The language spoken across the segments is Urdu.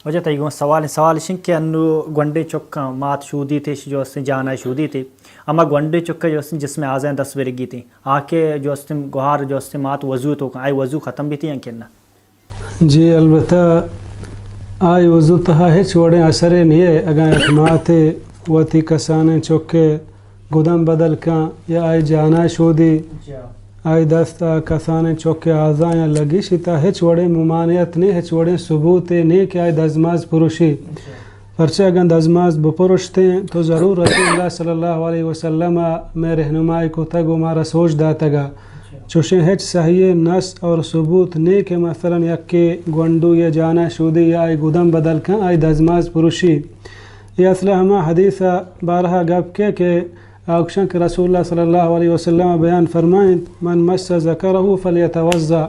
وجہ تیگوں سوال شنکہ انو گونڈے چکا مات شودی تھی جو اس نے جانا شودی تھی اما گونڈے چکا جو اس نے جس میں آزائیں 10 برگی تھی آکے جو اس نے گوھار جو اس نے مات وضو تو آئی وضو ختم بھی تھی یا کہنا؟ جی البتہ آئی وضو تہا ہچ وڑے اثرے نہیں ہے اگر ایک ماتے وطی کسانے چکے گدم بدل کان یا آئی جانا شودی آئی دستا کسانے چوکے آزائیں لگی شتا ہچ وڑے ممانعت نہیں ہچ وڑے ثبوت نہیں کہ آئی دزماز پروشی پرچہ اگر دزماز بپروشتے ہیں تو ضرور رسول اللہ صلی اللہ علیہ وسلم میں رہنمائی کو تگو مارا سوچ داتا گا چوشیں ہچ صحیح نس اور ثبوت نہیں کہ مثلا یکی گونڈو یا جانا شودی یا آئی گدم بدل کن آئی دزماز پروشی یہ اصلہ ہما حدیثہ بارہا گپ کے کہ آکشن کہ رسول اللہ صلی اللہ علیہ وسلم بیان فرمائیں من مس ذکرہو فلیتوضا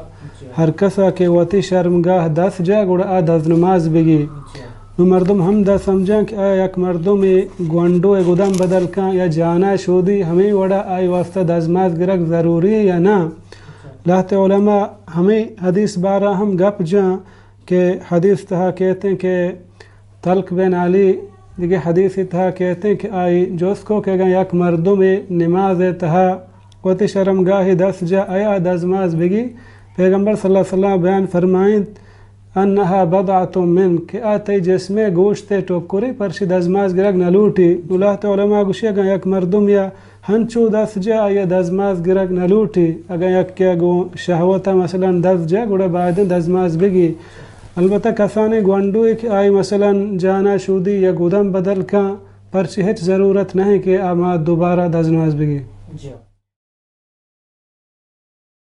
ہر کسا کہ وطی شرمگاہ دس جا گوڑا آ دز نماز بگی نو مردم ہم دا سمجھیں کہ آیا یک مردم گونڈو گدم بدل کان یا جانا شودی ہمیں وڑا آئی واسطہ دزماز گرک ضروری ہے یا نا لاہت علماء ہمیں حدیث بارہ ہم گپ جاں کہ حدیث تہا کہتے ہیں کہ طلق بن علی دیکھے حدیث تہا کہتے ہیں کہ آئی جو اس کو کہ گا یک مردم نماز تہا وطی شرمگاہی 10 جا آیا دزماز بگی پیغمبر صلی اللہ علیہ وسلم بیان فرمائیں انہا بضعت من کہ آتی جسم گوشت ٹوکری پرشی دزماز گرگ نلوٹی اللہ علماء گوشی اگر یک مردم یا ہنچو 10 جا آیا دزماز گرگ نلوٹی اگر یک کیا گو شہوتا مثلا 10 جا گوڑا بعد دزماز بگی البتہ کسانے گونڈو کہ آئی مثلا جانا شودی یا گودم بدل کان پرچی ہچ ضرورت نہیں کہ آماد دوبارہ دزماز بگی